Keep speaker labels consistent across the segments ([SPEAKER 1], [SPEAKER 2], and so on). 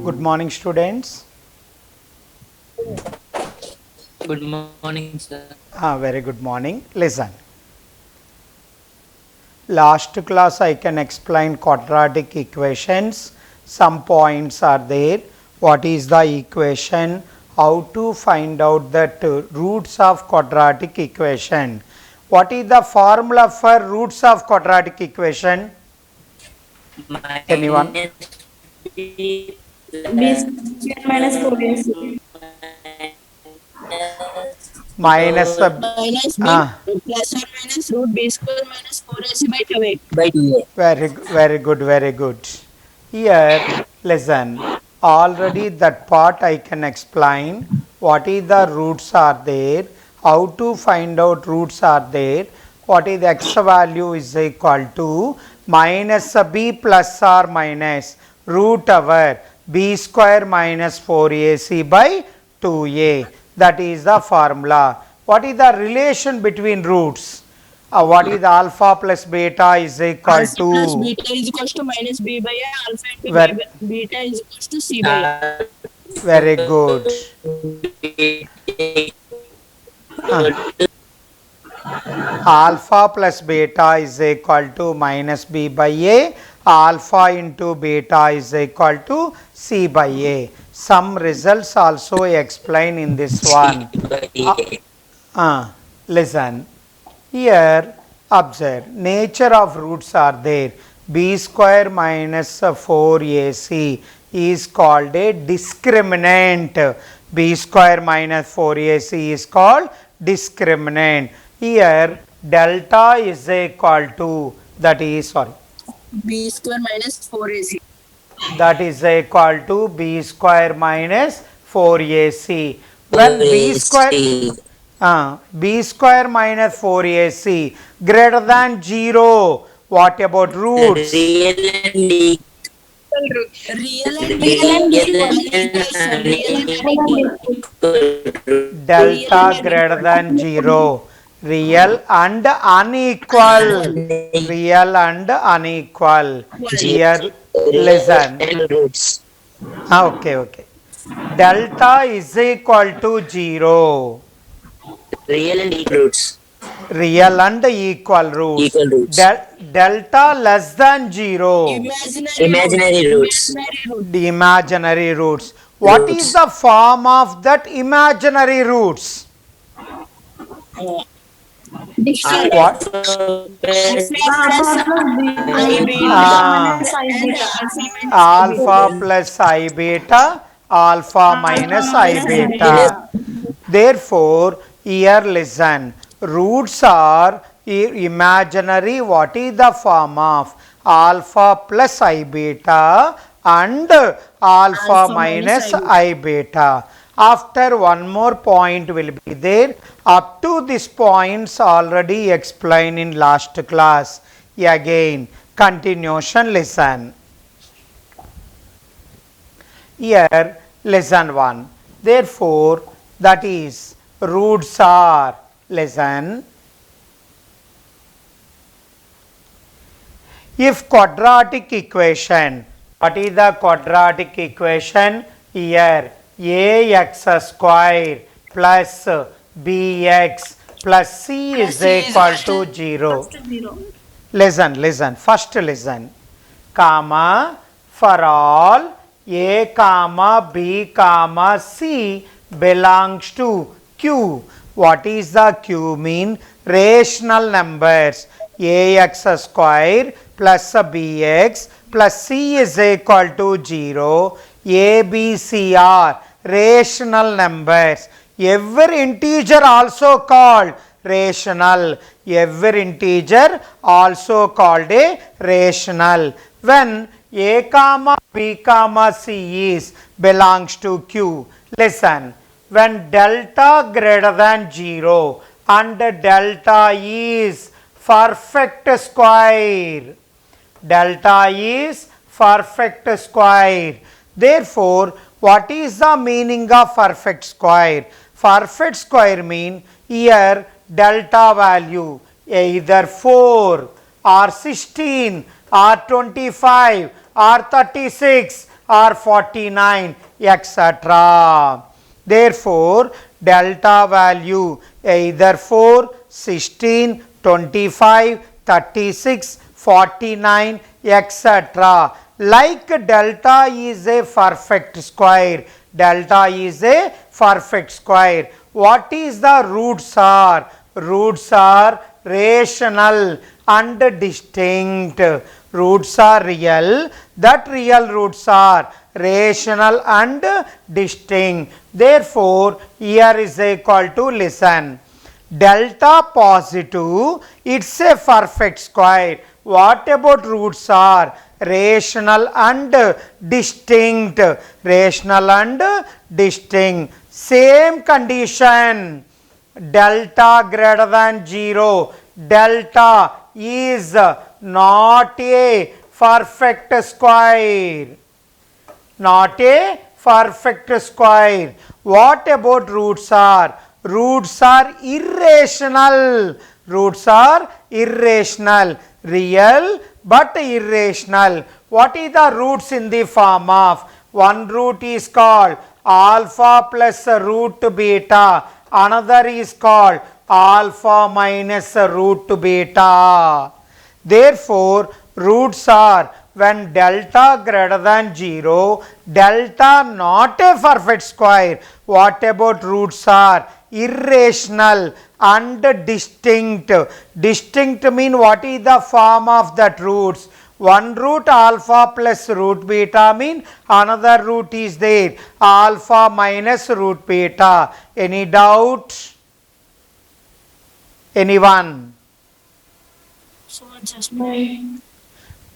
[SPEAKER 1] Good morning, students.
[SPEAKER 2] Good morning, sir.
[SPEAKER 1] Very good morning. Listen. Last class I can explain quadratic equations. Some points are there. What is the equation? How to find out that roots of quadratic equation? What is the formula for roots of quadratic equation? Anyone?
[SPEAKER 2] Minus B
[SPEAKER 3] B
[SPEAKER 2] plus
[SPEAKER 3] square minus 4AC.
[SPEAKER 1] Minus
[SPEAKER 3] Minus B
[SPEAKER 1] ah,
[SPEAKER 3] plus or minus root B square minus 4AC by 2A.
[SPEAKER 2] by 2A.
[SPEAKER 1] very good, very good. Here, listen. Already that part I can explain. What is the roots are there? How to find out roots are there? What is the x value is equal to minus b plus or minus root over b square minus 4ac by 2a. That is the formula. What is the relation between roots? What is the alpha plus beta is equal
[SPEAKER 3] Alpha plus
[SPEAKER 1] to
[SPEAKER 3] beta is equals to minus B by A. Alpha into
[SPEAKER 1] ver-
[SPEAKER 3] beta is equals to C by A.
[SPEAKER 1] very good. Uh, Alpha plus beta is equal to minus b by a. Alpha into beta is equal to c by a. Some results also explain in this one.
[SPEAKER 2] By
[SPEAKER 1] Uh,
[SPEAKER 2] A.
[SPEAKER 1] Listen. Here observe nature of roots are there. B square minus 4ac is called a discriminant. B square minus 4ac is called discriminant. Here delta is equal to
[SPEAKER 3] B square minus 4AC.
[SPEAKER 1] that is equal to b square minus 4ac. When b square minus 4ac greater than 0, what about roots?
[SPEAKER 3] Real and
[SPEAKER 2] Real
[SPEAKER 3] unequal, sir. Real and
[SPEAKER 2] and
[SPEAKER 3] unequal. Real
[SPEAKER 1] Delta
[SPEAKER 3] and
[SPEAKER 1] greater
[SPEAKER 3] unequal.
[SPEAKER 1] than 0. Real and unequal. Real and unequal. Here listen.
[SPEAKER 2] and roots.
[SPEAKER 1] Okay. Delta is equal to 0.
[SPEAKER 2] Real and equal roots.
[SPEAKER 1] Real and equal roots.
[SPEAKER 2] Equal roots.
[SPEAKER 1] Delta less than 0.
[SPEAKER 2] Imaginary roots.
[SPEAKER 3] Imaginary root.
[SPEAKER 1] The imaginary roots. What is the form of that imaginary roots? What?
[SPEAKER 3] Plus I beta
[SPEAKER 1] Ah,
[SPEAKER 3] and
[SPEAKER 1] alpha plus I beta, alpha minus I beta. Therefore, here listen, roots are imaginary. What is the form of alpha plus I beta and alpha minus I beta? After one more point will be there. Up to this points already explained in last class. Again, continuation listen. Here lesson 1. Therefore, that is roots are listen. If quadratic equation, what is the quadratic equation? Here ax square plus bx plus c is equal to 0. Listen, first listen. Comma, for all a comma b comma c belongs to q. What is the q mean? Rational numbers. Ax square plus bx plus c is equal to 0. A, b, c are rational numbers. Every integer also called rational. Every integer also called a rational. When a comma b comma c is belongs to q. Listen, when delta greater than 0 and delta is perfect square. Delta is perfect square. Therefore, what is the meaning of perfect square? Perfect square mean here delta value either 4 or 16 or 25 or 36 or 49, etc. Therefore, delta value either 4, 16, 25, 36, 49, etc. Like delta is a perfect square. Delta is a perfect square. What is the roots are? Roots are rational and distinct. Roots are real. That real roots are rational and distinct. Therefore, here is equal to, listen, delta positive, it's a perfect square. What about roots are rational and distinct? Rational and distinct. Same condition. Delta greater than 0. Delta is not a perfect square. Not a perfect square. What about roots are? Roots are irrational. Roots are irrational. Real but irrational. What is the roots in the form of? One root is called alpha plus root beta. Another is called alpha minus root beta. Therefore, roots are when delta greater than 0, delta not a perfect square. What about roots are? Irrational and distinct. Distinct mean what is the form of that roots? One root alpha plus root beta mean another root is there, alpha minus root beta. Any doubt? Anyone?
[SPEAKER 3] So just my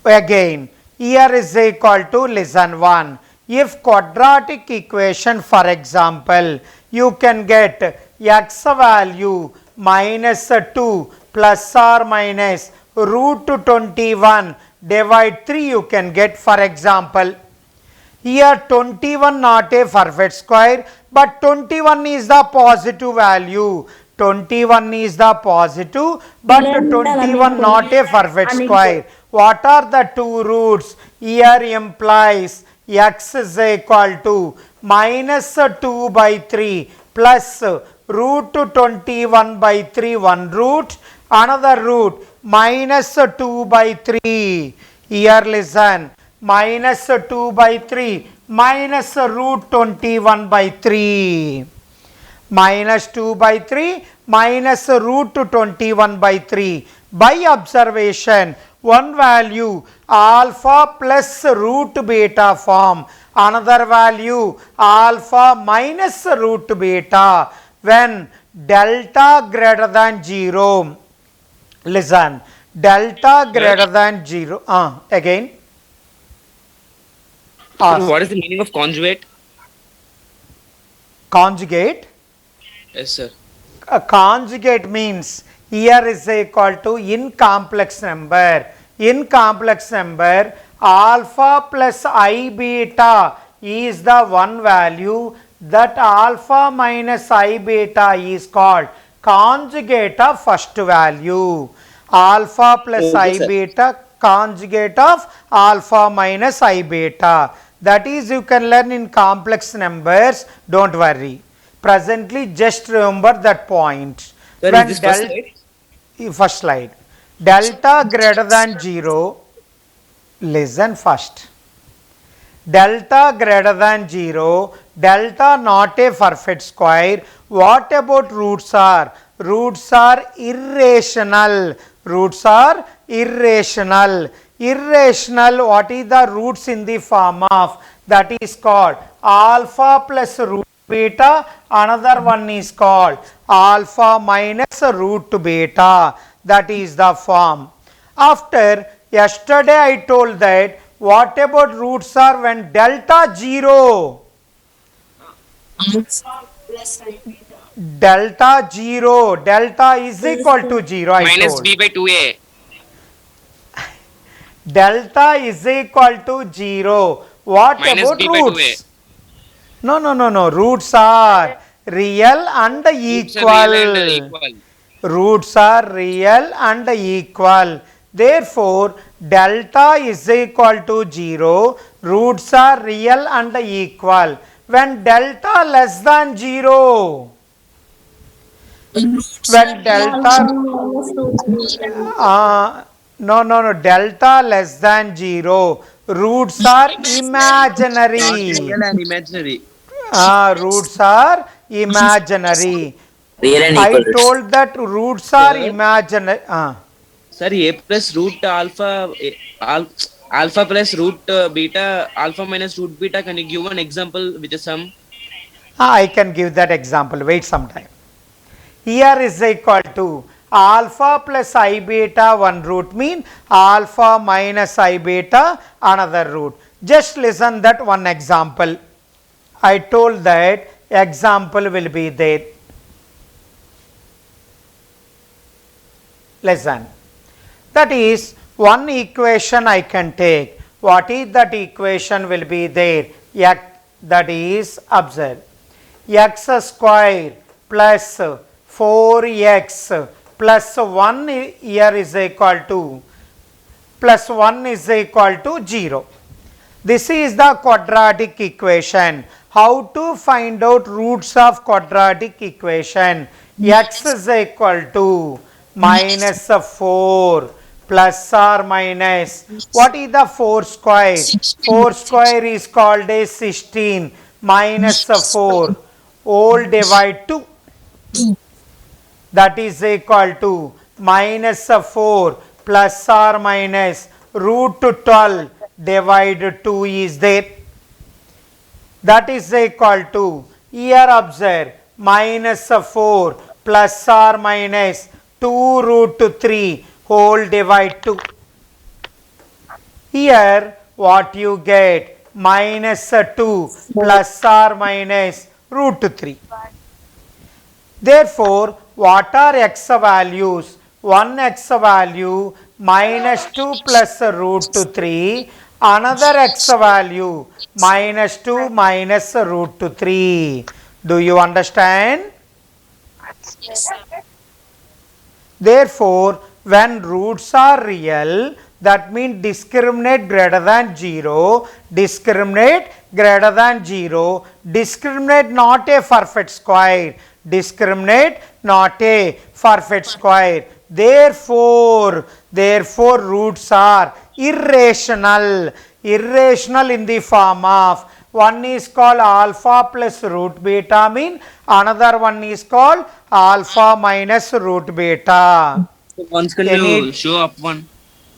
[SPEAKER 1] Again, here is equal to, listen, 1. If quadratic equation, for example, you can get x value minus 2 plus or minus root 21 divide 3, you can get, for example, here 21 not a perfect square, but 21 is the positive value. 21 is the positive, but 21 not a perfect square. What are the two roots? Here implies x is equal to minus 2 by 3 plus root 21 by 3, one root, another root minus 2 by 3. Here listen, minus 2 by 3 minus root 21 by 3. Minus 2 by 3 minus root 21 by 3. By observation, one value alpha plus root beta form, another value alpha minus root beta. When delta greater than 0, listen, delta greater than 0, again.
[SPEAKER 4] What is the meaning of conjugate?
[SPEAKER 1] Conjugate.
[SPEAKER 4] Yes, sir.
[SPEAKER 1] A conjugate means here is equal to in complex number. In complex number, alpha plus I beta is the one value, that alpha minus I beta is called conjugate of first value. Alpha plus I beta conjugate of alpha minus I beta. That is, you can learn in complex numbers, don't worry. Presently, just remember that point.
[SPEAKER 4] Sir,
[SPEAKER 1] When
[SPEAKER 4] is this first slide?
[SPEAKER 1] first slide. Delta greater than 0, listen first. Delta greater than 0, delta not a perfect square. What about roots are? Roots are irrational. Roots are irrational. Irrational, what is the roots in the form of? That is called alpha plus root beta, another one is called alpha minus root beta. That is the form. After yesterday I told that what about roots are when delta 0?
[SPEAKER 3] alpha plus I beta.
[SPEAKER 1] Delta 0, delta is equal to 0 I
[SPEAKER 4] Minus
[SPEAKER 1] told.
[SPEAKER 4] b by 2a.
[SPEAKER 1] Delta is equal to 0. What
[SPEAKER 4] Minus
[SPEAKER 1] about
[SPEAKER 4] b by 2a.
[SPEAKER 1] roots? No. Roots are real and
[SPEAKER 4] Roots are real and
[SPEAKER 1] equal.
[SPEAKER 4] equal.
[SPEAKER 1] Roots are real and equal. Therefore, delta is equal to 0, roots are real and equal. When delta less than 0, when delta no, delta less than 0, roots are
[SPEAKER 4] Not
[SPEAKER 1] imaginary.
[SPEAKER 4] real and imaginary.
[SPEAKER 1] Roots are imaginary.
[SPEAKER 2] Real and
[SPEAKER 1] I
[SPEAKER 2] equal roots.
[SPEAKER 1] told that roots are
[SPEAKER 4] Sir,
[SPEAKER 1] imaginary.
[SPEAKER 4] sir, a plus root alpha, alpha plus root beta, alpha minus root beta. Can you give one example with the sum?
[SPEAKER 1] I can give that example. Wait some time. Here is equal to alpha plus I beta one root mean alpha minus I beta another root. Just listen that one example. I told that example will be there. Listen. That is one equation I can take. What is that equation will be there? X, that is observe. X square plus 4x plus 1 here is equal to plus 1 is equal to 0. This is the quadratic equation. How to find out roots of quadratic equation? X is equal to minus 4 plus or minus. What is the 4 square? 4 square is called as 16 minus 4 all divide 2. That is equal to minus 4 plus or minus root 12 divide 2 is there. That is equal to, here observe, minus 4 plus or minus 2 root 3 whole divide 2. Here what you get? Minus 2 plus or minus root 3. Therefore, what are x values? One x value minus 2 plus root 3, another x value minus 2 minus root 3. Do you understand?
[SPEAKER 3] Yes, sir.
[SPEAKER 1] Therefore, when roots are real, that means discriminate greater than 0, discriminate greater than 0, discriminate not a perfect square, discriminate not a perfect square. Therefore, roots are irrational. Irrational in the form of one is called alpha plus root beta mean, another one is called alpha minus root beta.
[SPEAKER 4] So once can you
[SPEAKER 1] Any
[SPEAKER 4] show up one?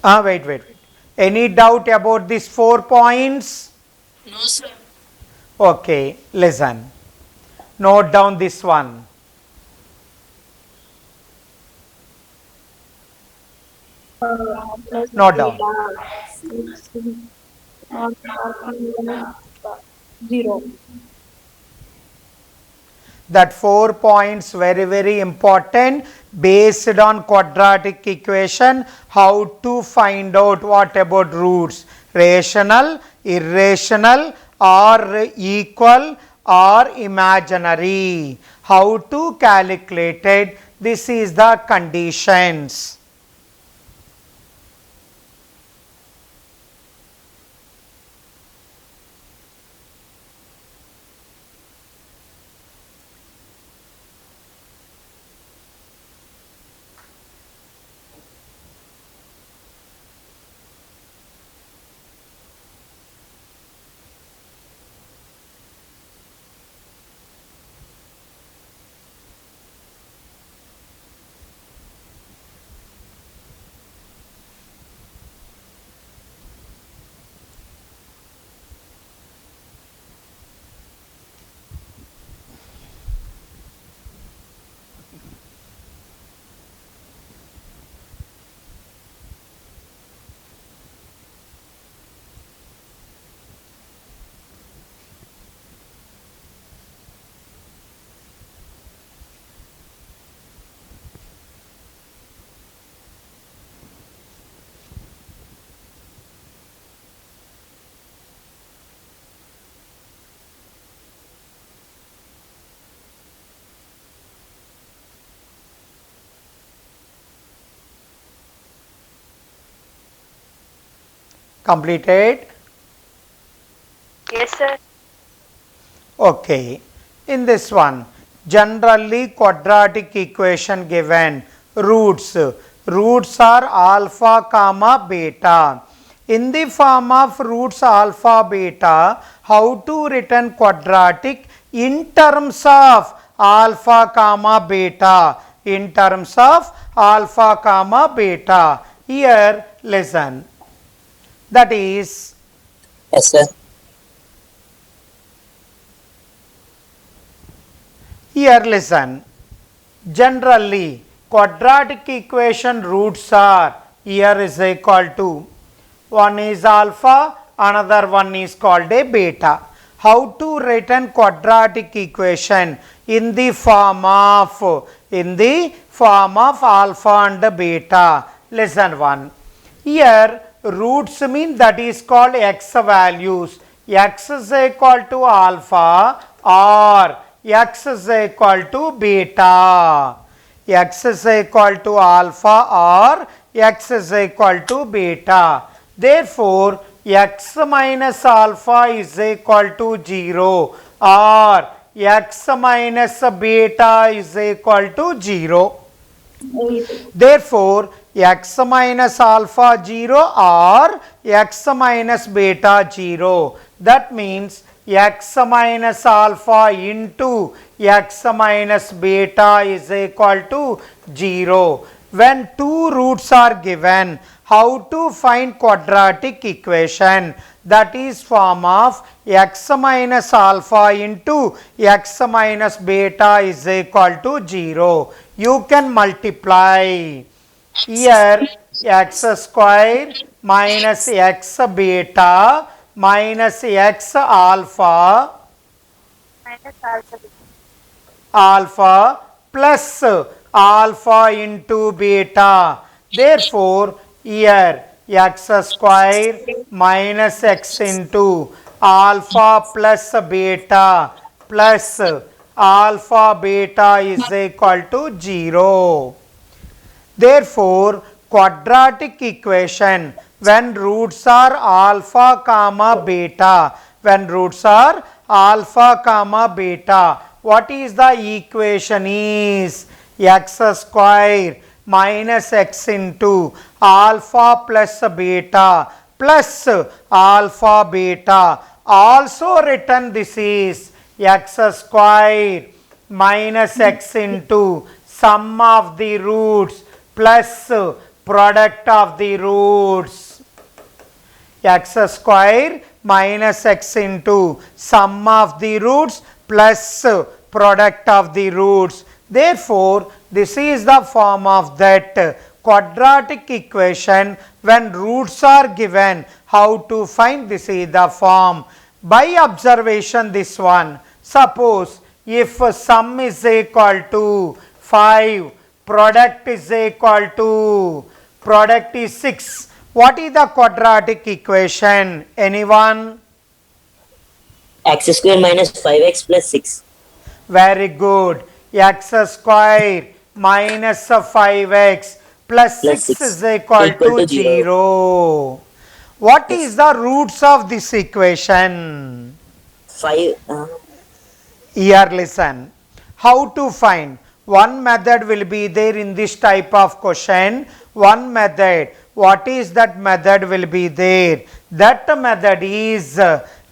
[SPEAKER 1] wait. Any doubt about these 4 points?
[SPEAKER 3] No, sir.
[SPEAKER 1] Okay, listen. Note down this one. Note down.
[SPEAKER 5] 0.
[SPEAKER 1] That 4 points very important based on quadratic equation. How to find out what about roots? Rational, irrational or equal or imaginary. How to calculate it? This is the conditions. Completed?
[SPEAKER 5] Yes, sir.
[SPEAKER 1] Okay. In this one, generally quadratic equation given, roots. Roots are alpha comma beta. In the form of roots alpha beta, how to written quadratic in terms of alpha comma beta? In terms of alpha comma beta. Here listen. That is,
[SPEAKER 2] Yes, sir.
[SPEAKER 1] here listen. Generally, quadratic equation roots are, here is equal to, one is alpha, another one is called a beta. How to written quadratic equation? In the form of alpha and beta. Listen one. Here roots mean, that is called x values. X is equal to alpha or x is equal to beta. X is equal to alpha or x is equal to beta. Therefore, x minus alpha is equal to 0 or x minus beta is equal to 0. Therefore, x minus alpha 0 or x minus beta 0. That means x minus alpha into x minus beta is equal to 0. When two roots are given, how to find quadratic equation? That is form of x minus alpha into x minus beta is equal to 0. You can multiply. Here x square minus x beta minus x alpha alpha plus alpha into beta. Therefore, here x square minus x into alpha plus beta plus alpha beta is equal to 0. Therefore, quadratic equation when roots are alpha comma beta, when roots are alpha comma beta, what is the equation is x square minus x into alpha plus beta plus alpha beta. Also written this is x square minus x into sum of the roots plus product of the roots. X square minus x into sum of the roots plus product of the roots. Therefore, this is the form of that quadratic equation when roots are given. How to find? This is the form. By observation, this one. Suppose if sum is equal to 5, product is equal to, product is 6. What is the quadratic equation? Anyone?
[SPEAKER 2] X square minus 5x plus 6.
[SPEAKER 1] Very good. X square minus 5x plus 6 is equal to 0. What is the roots of this equation?
[SPEAKER 2] 5.
[SPEAKER 1] Here listen. How to find? One method will be there in this type of question. One method. What is that method will be there? That method is,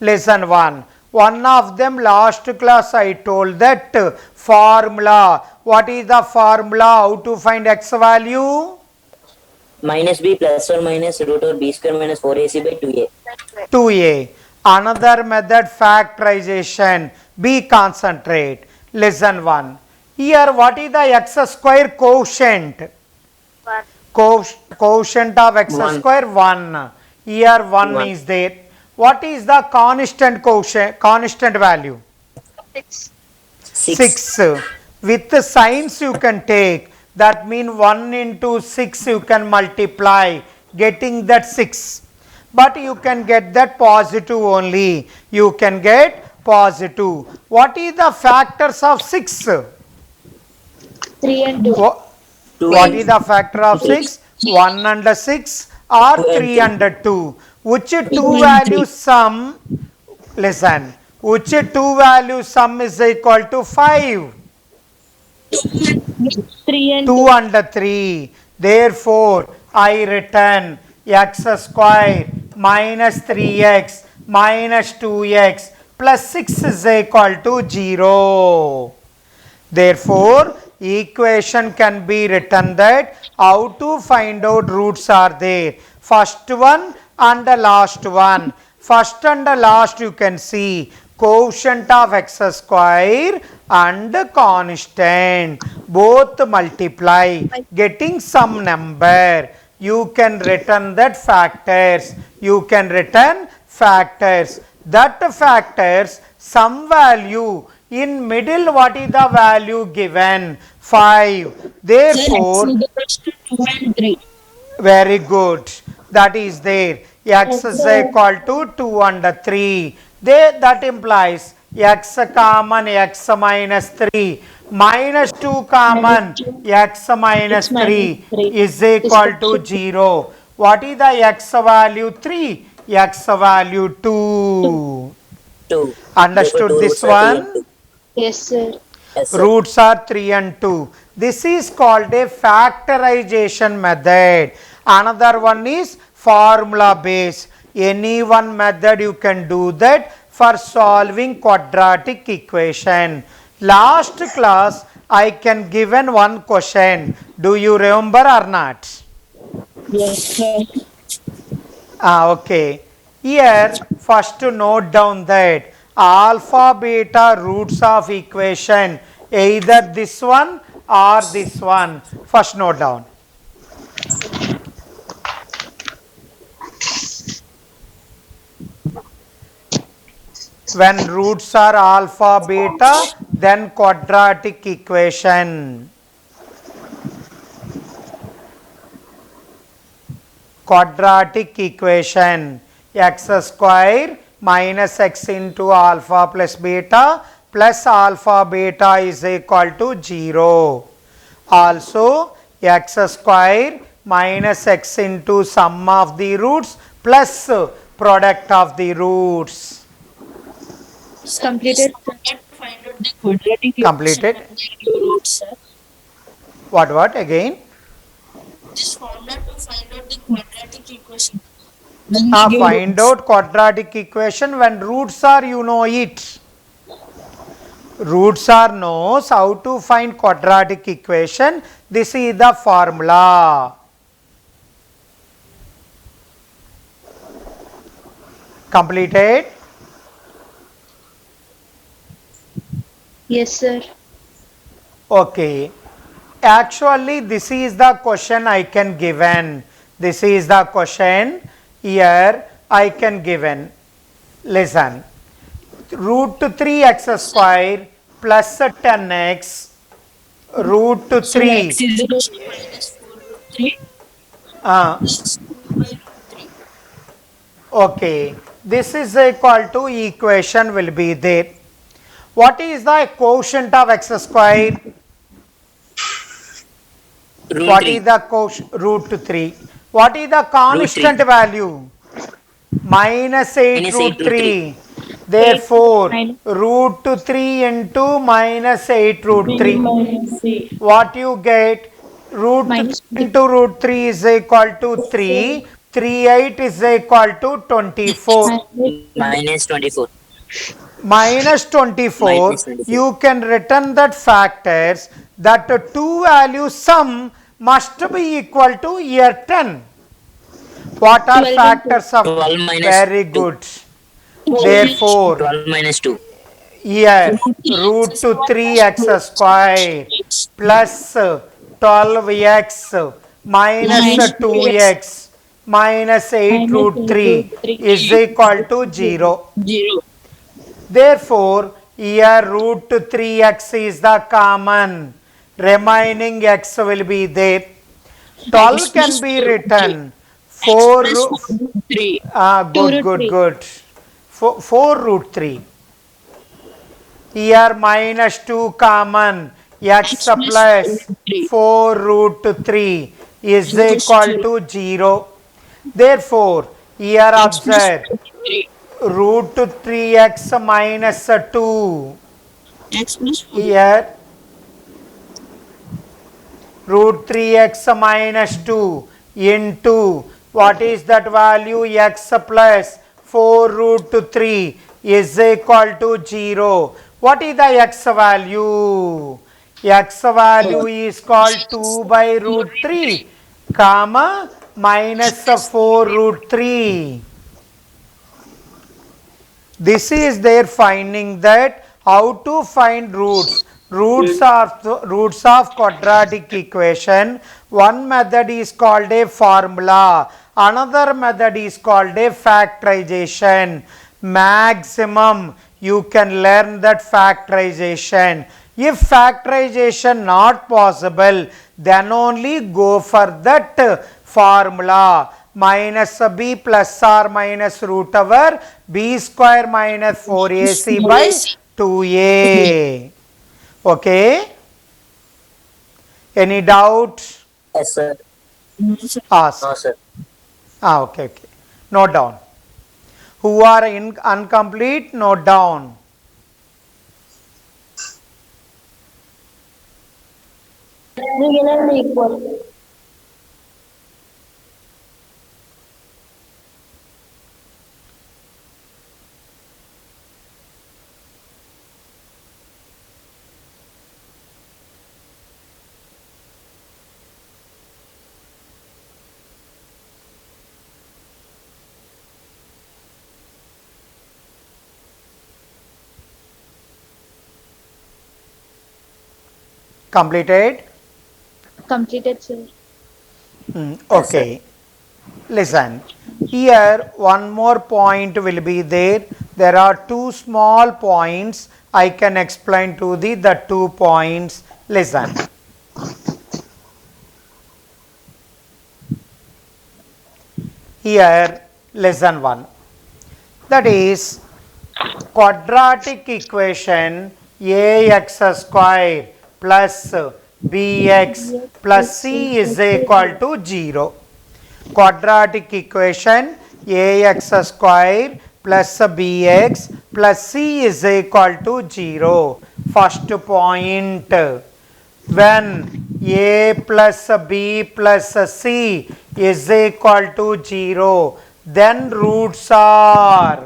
[SPEAKER 1] listen one. One of them last class I told that formula. What is the formula? How to find x value?
[SPEAKER 2] Minus b plus or minus root over b square minus 4ac by 2a.
[SPEAKER 1] 2a. Another method, factorization. Be concentrate. Listen one. Here what is the x square quotient? Quotient of x square 1. Here 1 is there. What is the constant quotient, constant value? 6. With the signs you can take. That means 1 into 6 you can multiply, getting that 6. But you can get that positive only. You can get positive. What is the factors of 6?
[SPEAKER 3] 3 and 2.
[SPEAKER 1] What is the factor of 6? 1 and 6 or 3 and 2. Which two value sum, listen, which two value sum is equal to 5?
[SPEAKER 3] 3 and
[SPEAKER 1] 2 and 3. Therefore, I return x square minus 3x minus 2x plus 6 is equal to 0. Therefore, equation can be written that how to find out roots are there. First one and the last one. First and the last you can see quotient of x square and constant. Both multiply, getting some number. You can return that factors. You can return factors. That factors some value. In middle, what is the value given? 5. Therefore,
[SPEAKER 3] Sir, x is equal to 2 and 3.
[SPEAKER 1] very good. That is there. X is equal to 2 and 3. That implies x common x minus 3 minus 2 common x minus 3 is equal to 0. What is the x value? 3. X value 2.
[SPEAKER 2] 2.
[SPEAKER 1] Understood
[SPEAKER 2] Therefore, two
[SPEAKER 1] this
[SPEAKER 2] roots are
[SPEAKER 1] one?
[SPEAKER 2] 3 and 2.
[SPEAKER 3] Yes, sir.
[SPEAKER 2] Yes, sir.
[SPEAKER 1] Roots are 3 and 2. This is called a factorization method. Another one is formula based. Any one method you can do that for solving quadratic equation. Last class I can given one question. Do you remember or not?
[SPEAKER 3] Yes, sir.
[SPEAKER 1] Okay. Here first to note down that alpha beta roots of equation either this one or this one. First note down. When roots are alpha beta, then quadratic equation. Quadratic equation, x square minus x into alpha plus beta plus alpha beta is equal to 0. Also, x square minus x into sum of the roots plus product of the roots.
[SPEAKER 3] Completed. Find out the quadratic
[SPEAKER 1] Completed.
[SPEAKER 3] equation and the roots, sir.
[SPEAKER 1] What again?
[SPEAKER 3] This formula to find out the quadratic equation.
[SPEAKER 1] Find out quadratic equation when roots are, you know it. Roots are knows how to find quadratic equation. This is the formula. Completed?
[SPEAKER 3] Yes, sir.
[SPEAKER 1] Okay. Actually, this is the question I can given. This is the question here I can given. Listen. Root 3x square plus 10x root 3.
[SPEAKER 3] X is equal to minus 4 root 3.
[SPEAKER 1] Okay. This is equal to equation will be there. What is the quotient of x square? What is the root 3? What is the constant value? Minus 8 root 3. Therefore, root 3 into minus 8 root 3. What you get? Root into root 3 is equal to 3. 3 8 is equal to 24.
[SPEAKER 2] Minus 24.
[SPEAKER 1] Minus 24, you can return that factors that two value sum must be equal to year 10. What are factors of
[SPEAKER 2] 12 minus
[SPEAKER 1] very
[SPEAKER 2] 2.
[SPEAKER 1] good. Therefore,
[SPEAKER 2] 12 minus 2.
[SPEAKER 1] here root 3x square plus 12x minus 2x minus 8 root 3 is equal to 0.
[SPEAKER 3] 0.
[SPEAKER 1] Therefore, here root 3x is the common. Remaining x will be there. 12 can be written. 4 root
[SPEAKER 3] 3.
[SPEAKER 1] good. 4 root 3. Here minus 2 common. X plus 4 root 3 is equal to 0. Therefore, Here
[SPEAKER 3] X plus
[SPEAKER 1] observe
[SPEAKER 3] 3.
[SPEAKER 1] root 3x minus 2.
[SPEAKER 3] X plus 4.
[SPEAKER 1] Here root 3x minus 2 into what is that value? X plus 4 root 3 is equal to 0. What is the x value? X value is called 2 by root 3 comma minus 4 root 3. This is their finding that how to find roots. Roots of quadratic equation. One method is called a formula. Another method is called a factorization. Maximum you can learn that factorization. If factorization not possible, then only go for that formula. Minus b plus or minus root over b square minus 4ac by 2a. Okay. Any doubt?
[SPEAKER 2] Yes, sir.
[SPEAKER 3] No, sir.
[SPEAKER 1] Ask.
[SPEAKER 2] No, sir.
[SPEAKER 1] Okay. Note down. Who are incomplete? Note down.
[SPEAKER 5] Equal.
[SPEAKER 1] Completed?
[SPEAKER 5] Completed, sir.
[SPEAKER 1] Okay. Listen. Here one more point will be there. There are two small points. I can explain to the 2 points. Listen. Here lesson 1. That is quadratic equation ax square plus bx plus c is equal to 0. Quadratic equation ax square plus bx plus c is equal to 0. First point, when a plus b plus c is equal to 0, then roots are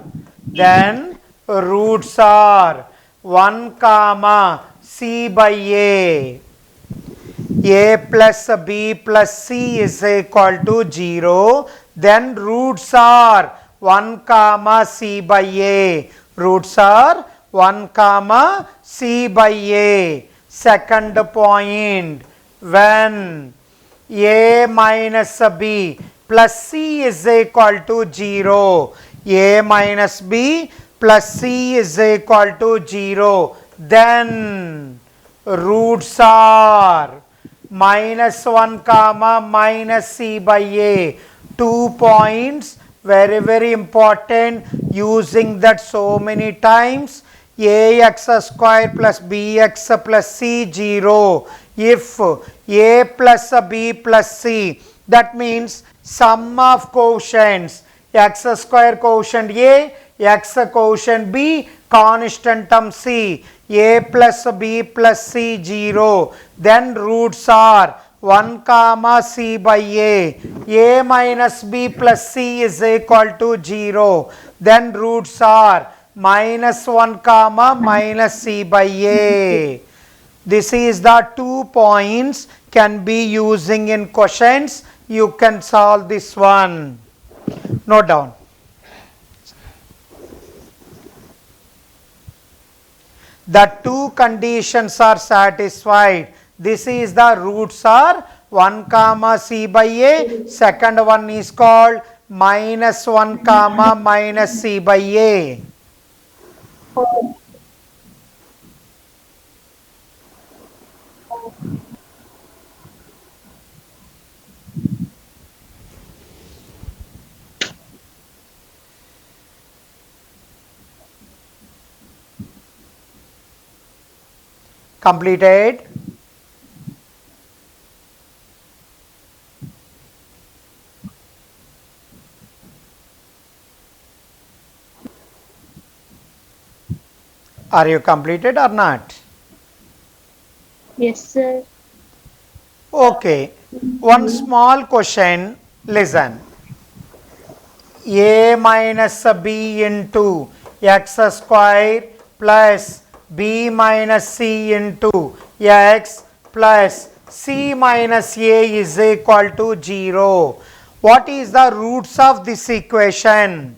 [SPEAKER 1] 1 comma c by a plus b plus c is equal to 0, then roots are 1 comma c by a. Roots are 1 comma c by a. Second point, when a minus b plus c is equal to 0, a minus b plus c is equal to 0, then roots are minus 1 comma minus c by a. 2 points, very important, using that so many times. Ax square plus bx plus c 0. If a plus b plus c, that means sum of quotients, x square quotient a, x quotient b, constant term c, a plus b plus c 0, then roots are 1 comma c by a minus b plus c is equal to 0, then roots are minus 1 comma minus c by a. This is the 2 points can be using in questions. You can solve this one. Note down. The 2 conditions are satisfied. This is the roots are 1 comma c by a. Second one is called minus 1 comma minus c by a. Completed? Are you completed or not?
[SPEAKER 5] Yes, sir.
[SPEAKER 1] Okay. One small question. Listen. A minus B into x square plus B minus C into x plus C minus A is equal to 0. What is the roots of this equation?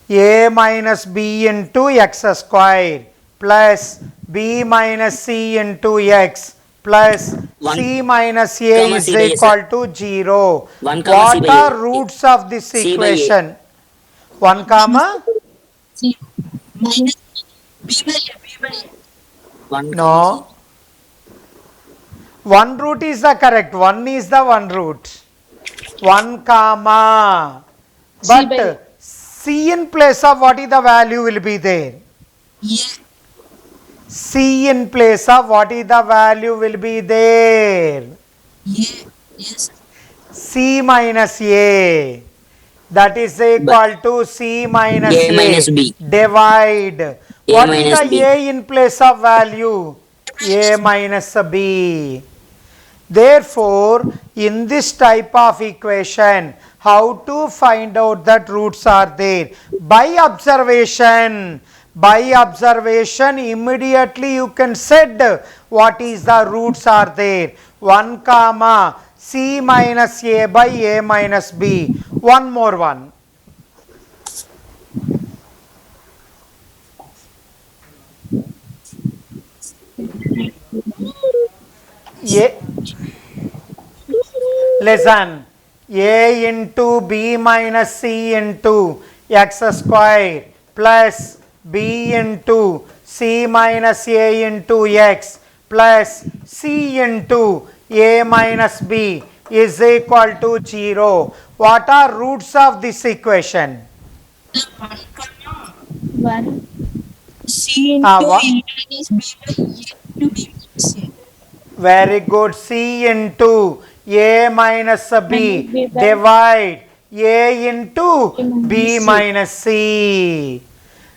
[SPEAKER 1] A minus B into x square plus B minus C into x plus
[SPEAKER 2] One
[SPEAKER 1] C minus A
[SPEAKER 2] comma
[SPEAKER 1] is
[SPEAKER 2] C by A,
[SPEAKER 1] equal to 0.
[SPEAKER 2] 1 comma C
[SPEAKER 1] What
[SPEAKER 2] by
[SPEAKER 1] are
[SPEAKER 2] A.
[SPEAKER 1] roots of this
[SPEAKER 2] C by A.
[SPEAKER 1] equation? 1 comma?
[SPEAKER 3] C minus B by A, B by A.
[SPEAKER 2] 1 comma C.
[SPEAKER 1] No. One root is the correct. 1 is the one root. 1 comma.
[SPEAKER 5] C by
[SPEAKER 1] But C in place of what is the value will be there?
[SPEAKER 3] A.
[SPEAKER 1] C in place of what is the value will be there?
[SPEAKER 3] Yes.
[SPEAKER 1] C minus A. That is equal to C minus
[SPEAKER 2] A
[SPEAKER 1] A.
[SPEAKER 2] minus B.
[SPEAKER 1] Divide.
[SPEAKER 2] A
[SPEAKER 1] What is
[SPEAKER 2] minus
[SPEAKER 1] the
[SPEAKER 2] B.
[SPEAKER 1] A in place of value? A minus B. Therefore, in this type of equation, how to find out that roots are there? By observation. By observation, immediately you can set what is the roots are there. 1 comma C minus A by A minus B. One more one. A, listen, A into B minus C into x square plus B into C minus A into x plus C into A minus B is equal to 0. What are roots of this equation?
[SPEAKER 5] 1.
[SPEAKER 3] C into
[SPEAKER 1] Ah,
[SPEAKER 3] A minus B by A into B minus A.
[SPEAKER 1] Very good. C into A minus B.
[SPEAKER 5] Minus B by
[SPEAKER 1] Divide A into B minus C.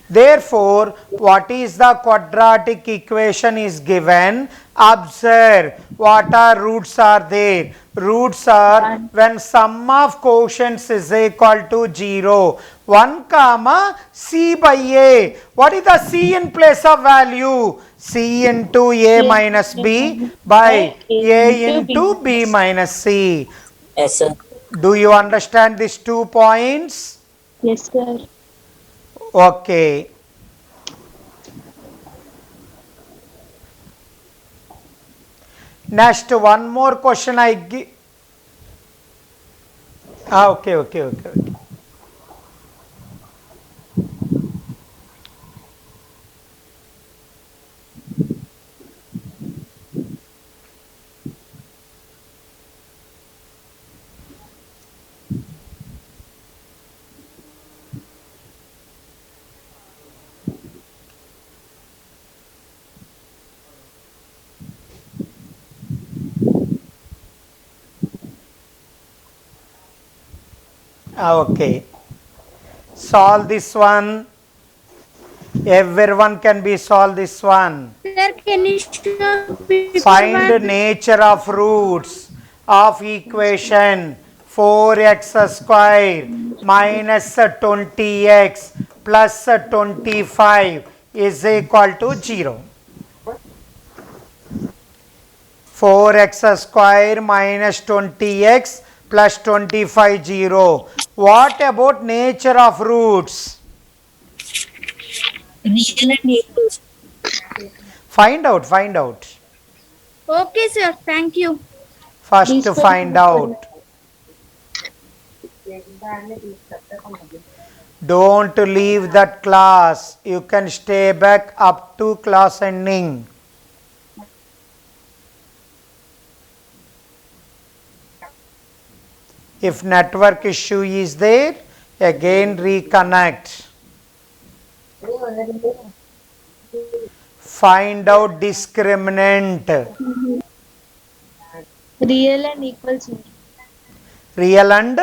[SPEAKER 1] Therefore, what is the quadratic equation is given? Observe what are roots are there. Roots are when sum of quotients is equal to 0. 1 comma C by A. What is the C in place of value? C into A minus B by A into B minus C.
[SPEAKER 2] Yes, sir.
[SPEAKER 1] Do you understand these 2 points?
[SPEAKER 5] Yes, sir.
[SPEAKER 1] Okay. Next, one more question I give. Okay. Okay. Solve this one. Everyone can be solve this one.
[SPEAKER 5] Sir, can you show me
[SPEAKER 1] Find nature of roots of equation 4x square minus 20x plus 25 is equal to 0. 4x square minus 20x plus 25 0. What about nature of roots?
[SPEAKER 3] Real and equal.
[SPEAKER 1] Find out.
[SPEAKER 5] Okay, sir. Thank you.
[SPEAKER 1] First
[SPEAKER 5] Please
[SPEAKER 1] find out. Don't leave that class. You can stay back up to class ending. If network issue is there, again reconnect. Find out discriminant.
[SPEAKER 5] Real and equal, sir.
[SPEAKER 1] Real and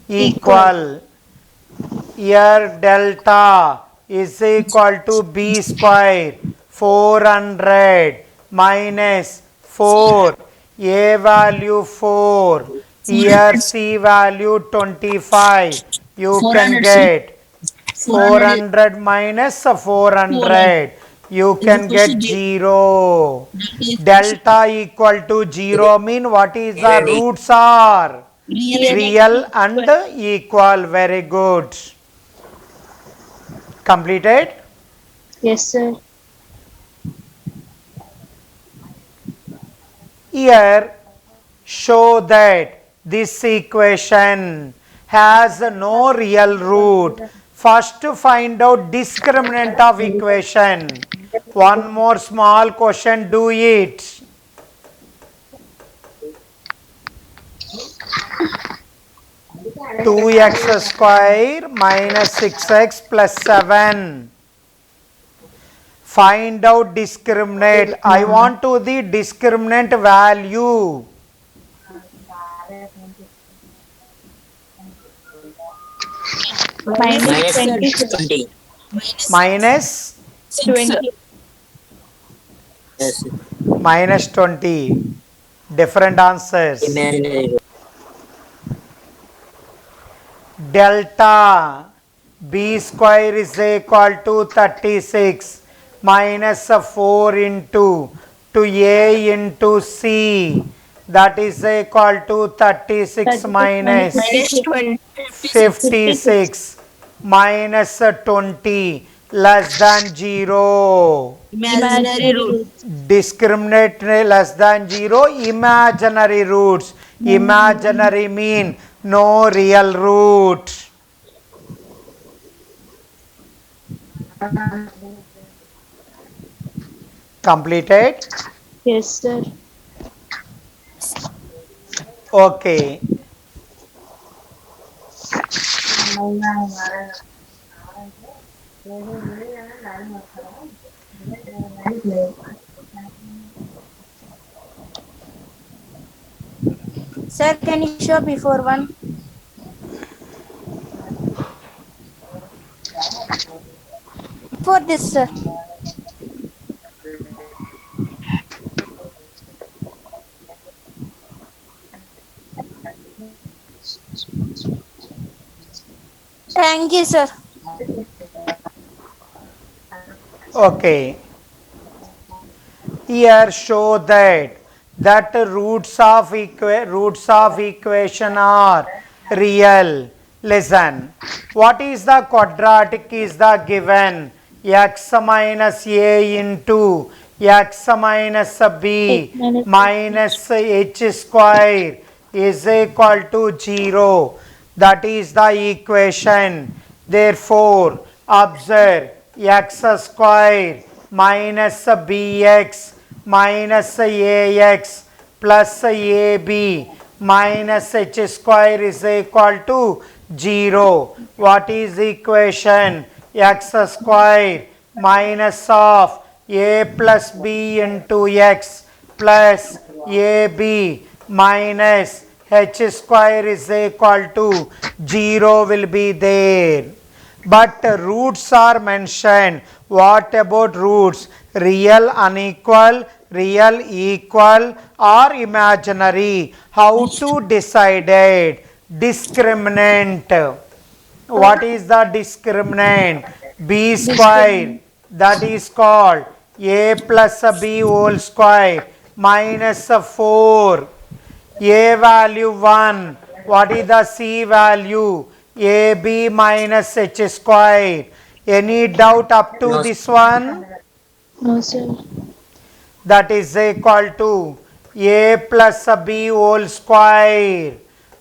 [SPEAKER 1] equal. Here delta is equal to b square 400 minus 4. A value 4. Here C value 25. You can
[SPEAKER 3] 400
[SPEAKER 1] get
[SPEAKER 3] 400
[SPEAKER 1] 400 minus 400. You can get 0. Delta equal to 0 mean what is the roots are? Real and equal. Very good. Completed?
[SPEAKER 5] Yes, sir.
[SPEAKER 1] Here show that this equation has no real root. First find out discriminant of equation. One more small question, do it. Two x square minus 6x plus 7. Find out discriminant. I want to the discriminant value.
[SPEAKER 2] Minus
[SPEAKER 5] 20.
[SPEAKER 2] 20.
[SPEAKER 1] Minus
[SPEAKER 5] 20.
[SPEAKER 2] Yes.
[SPEAKER 1] minus 20. Different answers.
[SPEAKER 2] Imaginary root.
[SPEAKER 1] Delta b square is equal to 36 minus 4 into to a into c, that is equal to 36 minus
[SPEAKER 3] minus 20
[SPEAKER 1] 56 minus 20 less than 0.
[SPEAKER 3] imaginary root.
[SPEAKER 1] Discriminate less than 0, imaginary roots. Imaginary mean no real root. Completed?
[SPEAKER 5] Yes, sir.
[SPEAKER 1] Okay.
[SPEAKER 5] Sir, can you show before one? For this, sir. Thank you, sir.
[SPEAKER 1] Okay. Here show that roots of equation are real. Listen. What is the quadratic is the given? X minus a into x minus b minus h square is equal to 0. That is the equation. Therefore, observe x square minus bx minus ax plus ab minus h square is equal to 0. What is equation? X square minus of a plus b into x plus ab minus h square is equal to 0 will be there. But roots are mentioned. What about roots? Real, unequal, real, equal or imaginary? How to decide it? Discriminant. What is the discriminant? B square, that is called a plus b whole square minus 4. A value 1. What is the C value? AB minus h square. Any doubt up to
[SPEAKER 2] No.
[SPEAKER 1] this one?
[SPEAKER 5] No, sir.
[SPEAKER 1] That is equal to a plus b whole square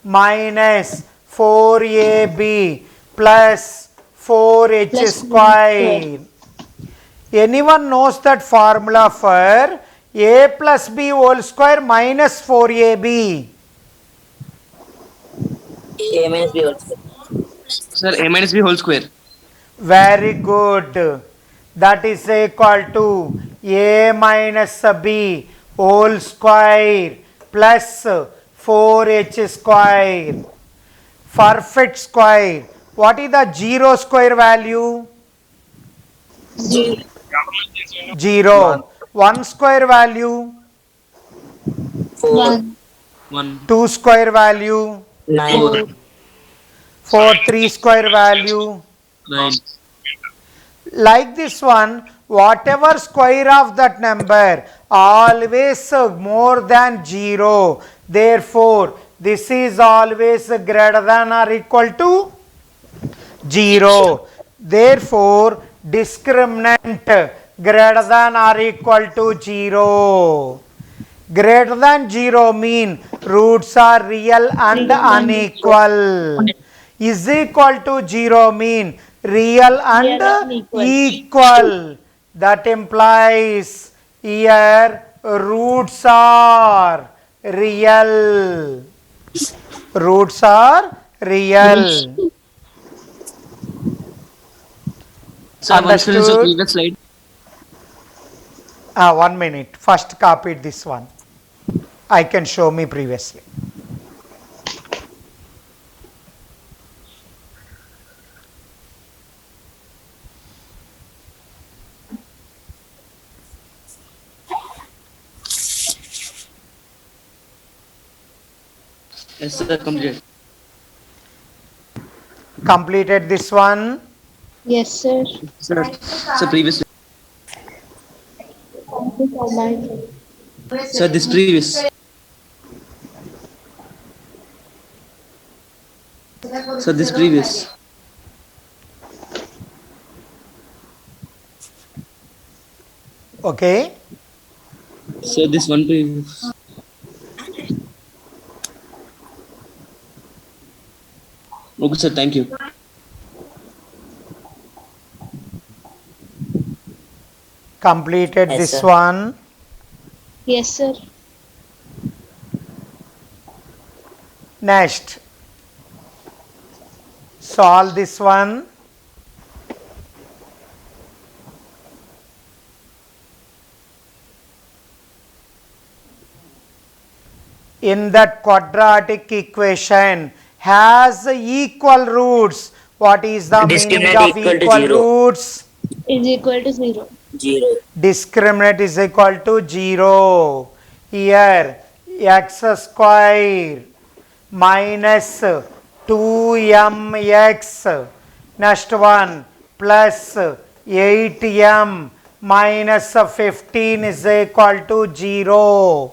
[SPEAKER 1] minus 4ab plus 4h
[SPEAKER 5] Plus
[SPEAKER 1] square. Anyone knows that formula for a plus b whole square minus 4ab?
[SPEAKER 2] A minus B also.
[SPEAKER 4] Sir, a minus b whole square.
[SPEAKER 1] Very good. That is equal to a minus b whole square plus 4h square. Perfect square. What is the 0 square value? 0. 1 square value?
[SPEAKER 2] 4,
[SPEAKER 3] 1.
[SPEAKER 4] 1,
[SPEAKER 1] 2 square value?
[SPEAKER 2] 9,
[SPEAKER 1] 4. 3 square value?
[SPEAKER 4] 9.
[SPEAKER 1] Like this one, whatever square of that number always more than 0. Therefore, this is always greater than or equal to 0. Therefore, discriminant greater than or equal to 0. Greater than 0 mean roots are real and unequal. Is equal to 0 mean real and
[SPEAKER 3] Real and equal.
[SPEAKER 1] equal. That implies here roots are real. Roots are real.
[SPEAKER 4] Sir, once finish the
[SPEAKER 1] Understood?
[SPEAKER 4] previous slide.
[SPEAKER 1] 1 minute. First copied this one. I can show me previously.
[SPEAKER 4] Yes, sir, completed.
[SPEAKER 1] Completed this one.
[SPEAKER 3] Yes, sir.
[SPEAKER 4] Sir, so previous. Sir, this previous. Sir, this previous.
[SPEAKER 1] Okay.
[SPEAKER 4] Sir, this one previous. Okay, sir, thank you.
[SPEAKER 1] Completed
[SPEAKER 2] Yes,
[SPEAKER 1] this
[SPEAKER 2] sir.
[SPEAKER 1] one.
[SPEAKER 3] Yes, sir.
[SPEAKER 1] Next. Solve this one. In that quadratic equation has equal roots. What is the meaning
[SPEAKER 2] Discriminant
[SPEAKER 1] of
[SPEAKER 2] equal to
[SPEAKER 1] equal
[SPEAKER 2] 0.
[SPEAKER 1] roots?
[SPEAKER 3] Is equal to 0.
[SPEAKER 2] 0.
[SPEAKER 1] Discriminant is equal to 0. Here x square minus 2mx. Next one plus 8m minus 15 is equal to 0.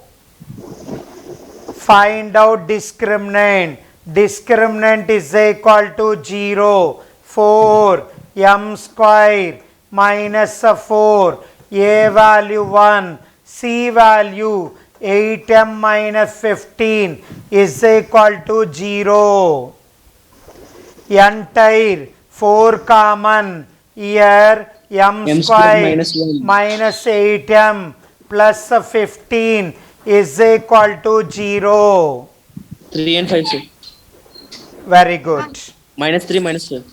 [SPEAKER 1] Find out discriminant. Discriminant is equal to 0. 4m square minus 4. A value 1. C value 8m minus 15 is equal to 0. Entire 4 common. Here m
[SPEAKER 4] M
[SPEAKER 1] square
[SPEAKER 4] square minus 1.
[SPEAKER 1] minus 8m plus 15 is equal to 0.
[SPEAKER 4] 3 and 5, sir.
[SPEAKER 1] Very good.
[SPEAKER 4] Minus 3, minus 5.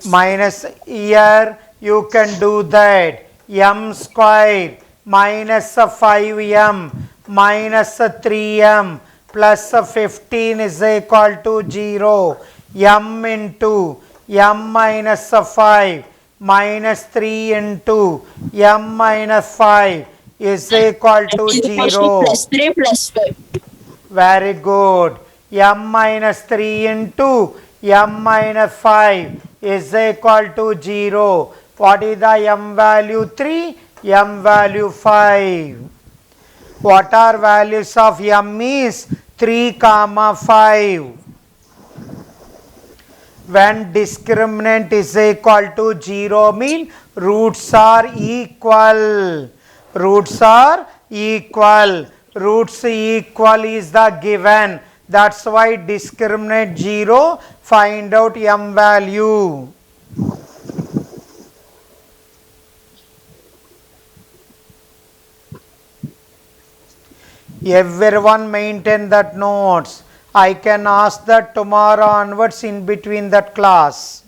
[SPEAKER 1] Minus here you can do that. M square minus 5m minus 3m plus 15 is equal to 0. M into m minus 5 minus 3 into m minus 5 is equal to 0.
[SPEAKER 3] Plus 3 plus 5.
[SPEAKER 1] Very good. M minus 3 into m minus 5 is equal to 0. What is the m value? 3, m value 5. What are values of m is 3 comma 5. When discriminant is equal to 0 mean roots are equal. Roots are equal. Roots equal is the given. That's why discriminant 0. Find out m value. Everyone maintain that notes. I can ask that tomorrow onwards in between that class.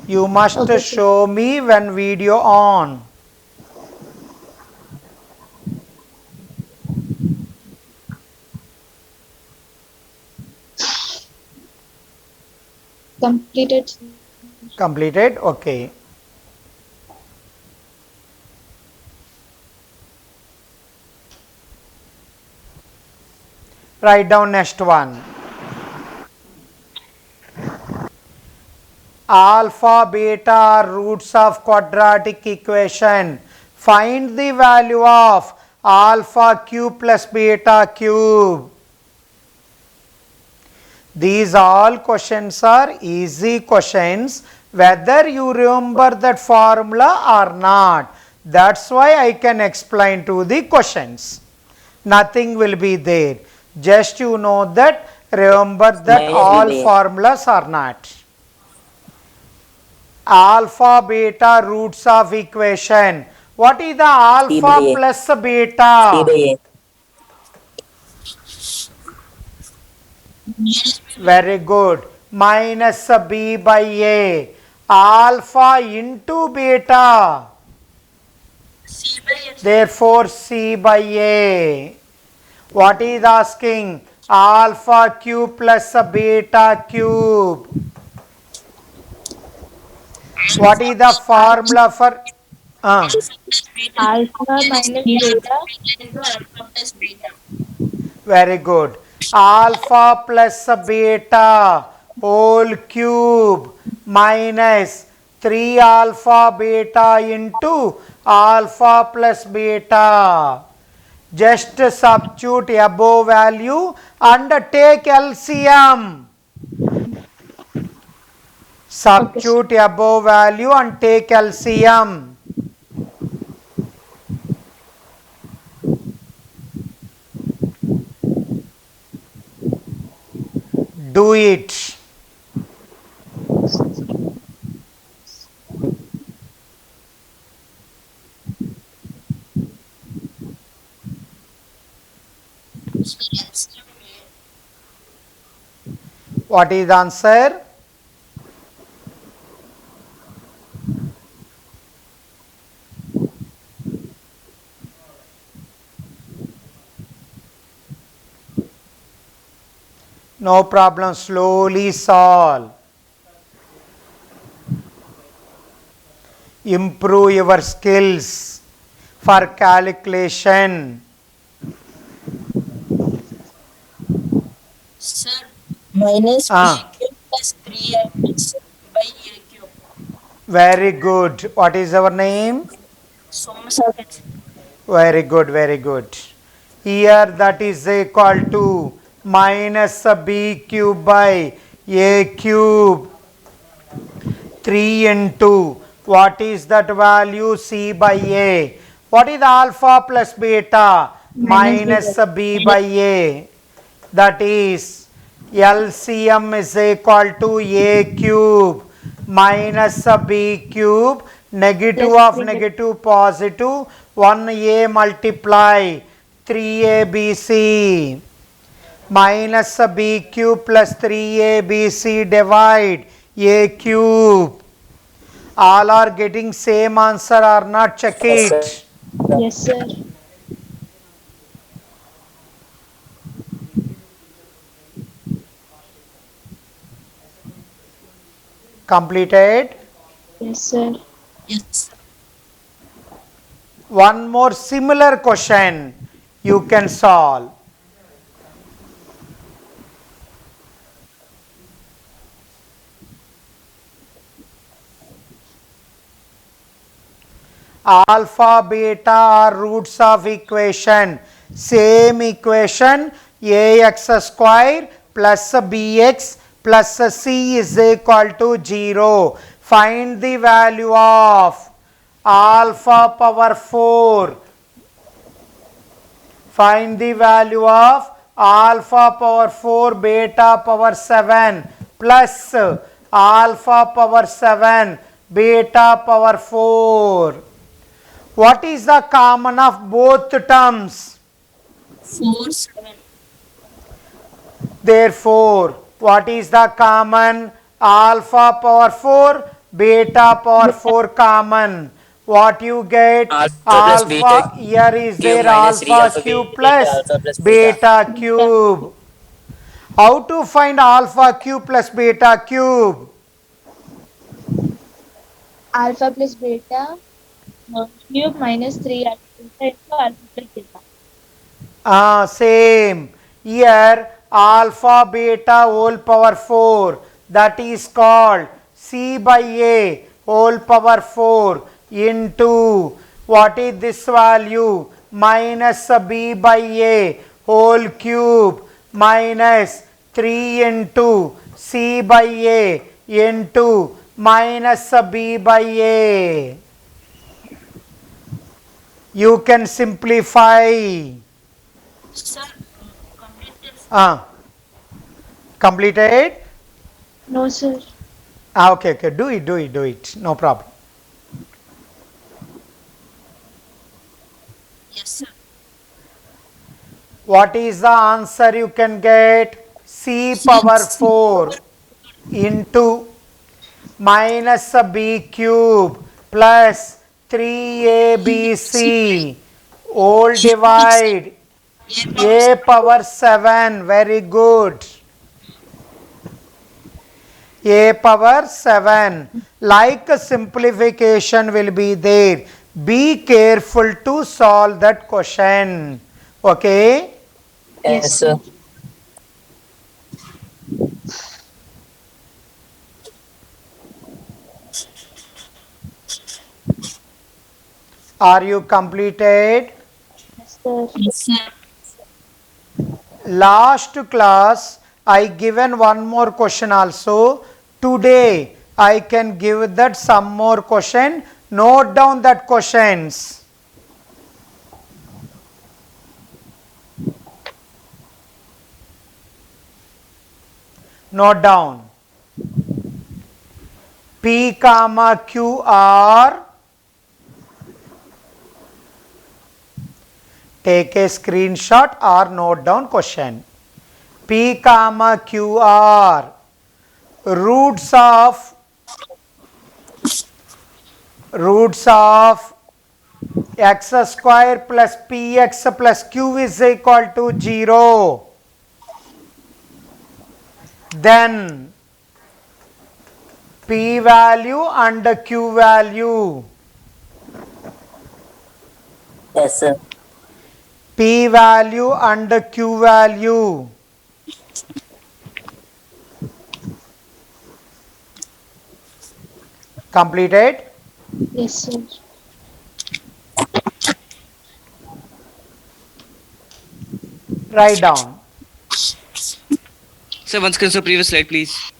[SPEAKER 1] You must show me when video on.
[SPEAKER 5] Completed.
[SPEAKER 1] Completed? Okay. Write down next one. Alpha, beta are roots of quadratic equation. Find the value of alpha cube plus beta cube. These all questions are easy questions whether you remember that formula or not. That's why I can explain to the questions. Nothing will be there. Just you know that, remember that
[SPEAKER 2] Minus
[SPEAKER 1] all
[SPEAKER 2] B by A.
[SPEAKER 1] formulas are not. Alpha, beta, roots of equation. What is the
[SPEAKER 2] C by
[SPEAKER 1] alpha
[SPEAKER 2] A.
[SPEAKER 1] plus
[SPEAKER 2] C
[SPEAKER 1] beta?
[SPEAKER 2] by A.
[SPEAKER 1] Very good. Minus b by a. Alpha into beta. Therefore, c by a. What is asking? Alpha cube plus beta cube. What is the formula for?
[SPEAKER 5] Alpha minus beta.
[SPEAKER 3] Into alpha plus beta.
[SPEAKER 1] Very good. Alpha plus beta whole cube minus 3 alpha beta into alpha plus beta. Just substitute above value and take LCM. Substitute above value and take LCM. Do it. What is the answer? No problem, slowly solve. Improve your skills for calculation.
[SPEAKER 3] Sir, minus
[SPEAKER 1] Ah.
[SPEAKER 3] b cube plus 3x by a cube.
[SPEAKER 1] Very good. What is our name?
[SPEAKER 3] Somasagar.
[SPEAKER 1] Very good, very good. Here that is equal to minus b cube by a cube. 3 into what is that value? C by a. What is alpha plus beta? Minus b by a. That is LCM is equal to a cube minus b cube, negative of negative positive, 1a multiply 3abc minus b cube plus 3abc divide a cube. All are getting same answer or not? Check
[SPEAKER 2] Yes,
[SPEAKER 1] it.
[SPEAKER 2] sir.
[SPEAKER 5] Yes, sir.
[SPEAKER 1] Completed.
[SPEAKER 5] Yes, sir.
[SPEAKER 3] Yes.
[SPEAKER 1] One more similar question you can solve. Alpha, beta are roots of equation. Same equation, ax square plus bx plus c is equal to 0. Find the value of alpha power 4. Find the value of alpha power 4 beta power 7 plus alpha power 7 beta power 4. What is the common of both terms?
[SPEAKER 3] 4, 7.
[SPEAKER 1] Therefore, what is the common? Alpha power 4, beta power 4 common. What you get?
[SPEAKER 2] Alpha plus beta
[SPEAKER 1] Alpha, here is
[SPEAKER 2] cube
[SPEAKER 1] there
[SPEAKER 2] minus 3
[SPEAKER 1] alpha
[SPEAKER 2] alpha
[SPEAKER 1] cube
[SPEAKER 2] beta
[SPEAKER 1] plus
[SPEAKER 2] alpha plus beta.
[SPEAKER 1] beta cube. How to find alpha cube plus beta cube?
[SPEAKER 5] Alpha plus beta cube minus 3 into alpha plus beta.
[SPEAKER 1] Same. Here alpha beta whole power 4, that is called C by A whole power 4 into what is this value? Minus B by A whole cube minus 3 into C by A into minus B by A. You can simplify.
[SPEAKER 3] Sir, completed.
[SPEAKER 1] Completed?
[SPEAKER 5] No, sir.
[SPEAKER 1] Okay, do it, no problem.
[SPEAKER 3] Yes, sir.
[SPEAKER 1] What is the answer you can get? C power 4 into minus B cube plus 3ABC all divide A power 7. Very good. A power 7. Like simplification will be there. Be careful to solve that question. Okay?
[SPEAKER 2] Yes, sir.
[SPEAKER 1] Are you completed?
[SPEAKER 5] Yes, sir.
[SPEAKER 3] Yes, sir.
[SPEAKER 1] Last class I given one more question also. Today I can give that some more question. Note down that questions. Note down. P comma Q R. Take a screenshot or note down question. P comma Q R. Roots of x square plus px plus q is equal to 0. Then p value and q value.
[SPEAKER 2] Yes, sir.
[SPEAKER 1] P value and q value. Completed?
[SPEAKER 5] Yes, sir.
[SPEAKER 1] Write down.
[SPEAKER 4] Sir, once can, sir, previous slide, please.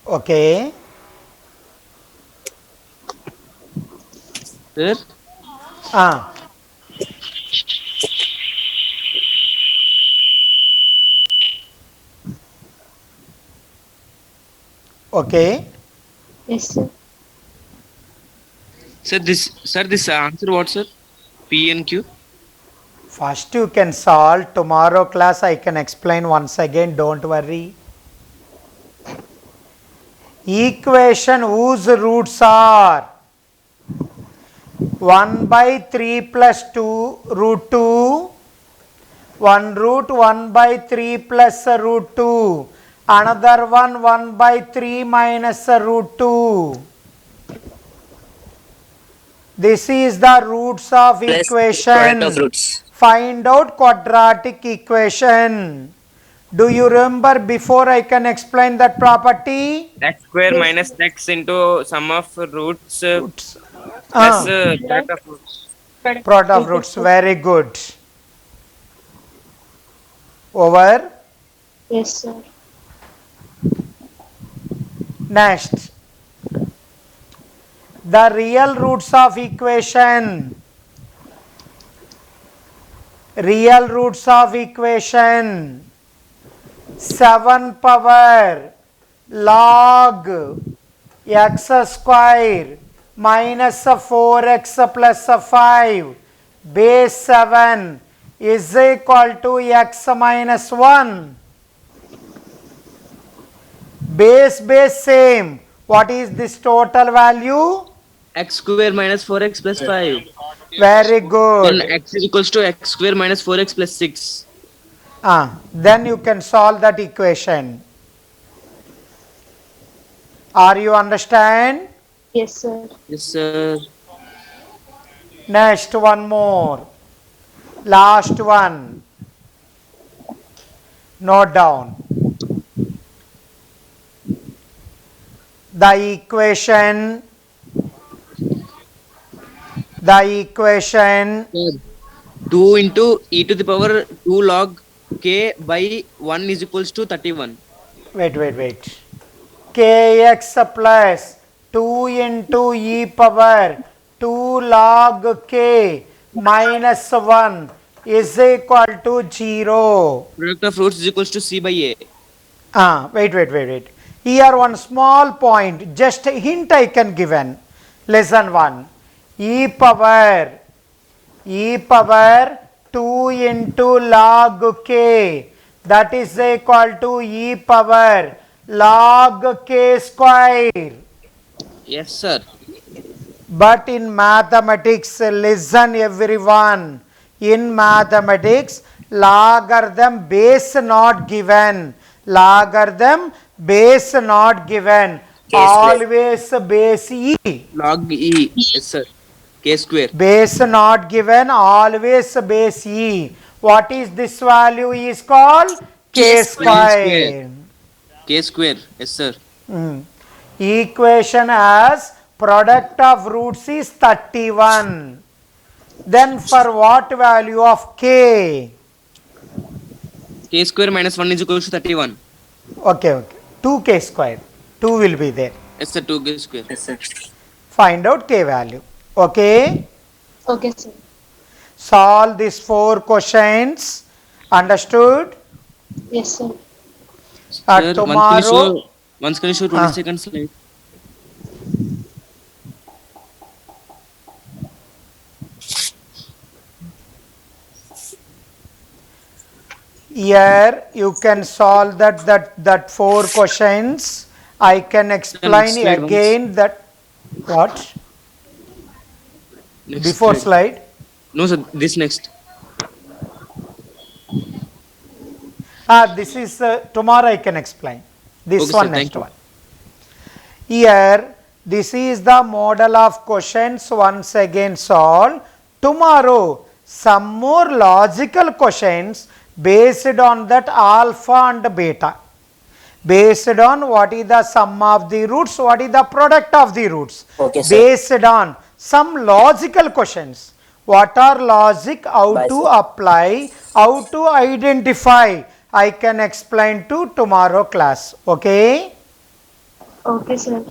[SPEAKER 1] Okay.
[SPEAKER 4] Sir,
[SPEAKER 1] Ah. Okay.
[SPEAKER 5] Yes, sir.
[SPEAKER 4] this answer what, sir? P and Q.
[SPEAKER 1] First you can solve. Tomorrow class I can explain once again. Don't worry. Equation whose roots are 1 by 3 plus 2 root 2. 1 root 1 by 3 plus root 2. Another one 1 by 3 minus root 2. This is the roots of
[SPEAKER 2] Plus
[SPEAKER 1] equation.
[SPEAKER 2] product of roots.
[SPEAKER 1] Find out quadratic equation. Do you remember before I can explain that property?
[SPEAKER 4] X square minus x into sum of roots
[SPEAKER 1] Roots.
[SPEAKER 4] plus product of roots.
[SPEAKER 1] Product of roots. Very good. Over.
[SPEAKER 5] Yes, sir.
[SPEAKER 1] Next. The real roots of equation. Real roots of equation. 7 power log x square minus 4x plus 5 base 7 is equal to x minus 1. Base same. What is this total value?
[SPEAKER 4] X square minus 4x plus 5.
[SPEAKER 1] Very
[SPEAKER 4] Then
[SPEAKER 1] good.
[SPEAKER 4] x is equals to x square minus 4x plus 6.
[SPEAKER 1] Then you can solve that equation. Are you understand?
[SPEAKER 5] Yes, sir.
[SPEAKER 4] Yes, sir.
[SPEAKER 1] Next one more. Last one. Note down. The equation
[SPEAKER 4] Sir, 2 into e to the power 2 log k by 1 is equals to 31.
[SPEAKER 1] wait. Kx plus 2 into e power 2 log k minus 1 is equal to 0.
[SPEAKER 4] Product of roots is equals to c by a.
[SPEAKER 1] Wait. Here one small point, just a hint I can given. Lesson 1. E power 2 into log k, that is equal to e power log k square.
[SPEAKER 4] Yes, sir.
[SPEAKER 1] But in mathematics, listen everyone, in mathematics, logarithm base not given. Logarithm base not given. Always base e.
[SPEAKER 4] Log e. Yes, sir. K square.
[SPEAKER 1] Base not given, always base e. What is this value is called? K square.
[SPEAKER 4] K square. Yes, sir.
[SPEAKER 1] Equation as product of roots is 31. Then for what value of k?
[SPEAKER 4] K square minus 1 is equals to 31.
[SPEAKER 1] Okay. 2k square. 2 will be there.
[SPEAKER 4] Yes, sir. 2 k square.
[SPEAKER 2] Yes, sir.
[SPEAKER 1] Find out k value. Okay.
[SPEAKER 5] Okay, sir.
[SPEAKER 1] Solve these 4 questions. Understood?
[SPEAKER 5] Yes, sir.
[SPEAKER 4] Sir,
[SPEAKER 1] Tomorrow.
[SPEAKER 4] once can you show 20 seconds slide?
[SPEAKER 1] Here you can solve that 4 questions. I can explain
[SPEAKER 4] slide
[SPEAKER 1] again that what
[SPEAKER 4] Next
[SPEAKER 1] before slide.
[SPEAKER 4] No, sir. This next.
[SPEAKER 1] This is tomorrow I can explain. This
[SPEAKER 4] Okay,
[SPEAKER 1] one
[SPEAKER 4] sir,
[SPEAKER 1] next
[SPEAKER 4] thank you.
[SPEAKER 1] one. Here this is the model of questions once again solved. Tomorrow some more logical questions based on that alpha and beta. Based on what is the sum of the roots, what is the product of the roots.
[SPEAKER 2] Okay, sir.
[SPEAKER 1] Based on some logical questions. What are logic, how
[SPEAKER 2] Bye,
[SPEAKER 1] to
[SPEAKER 2] sir.
[SPEAKER 1] apply, how to identify, I can explain to tomorrow class. Okay?
[SPEAKER 5] Okay, sir.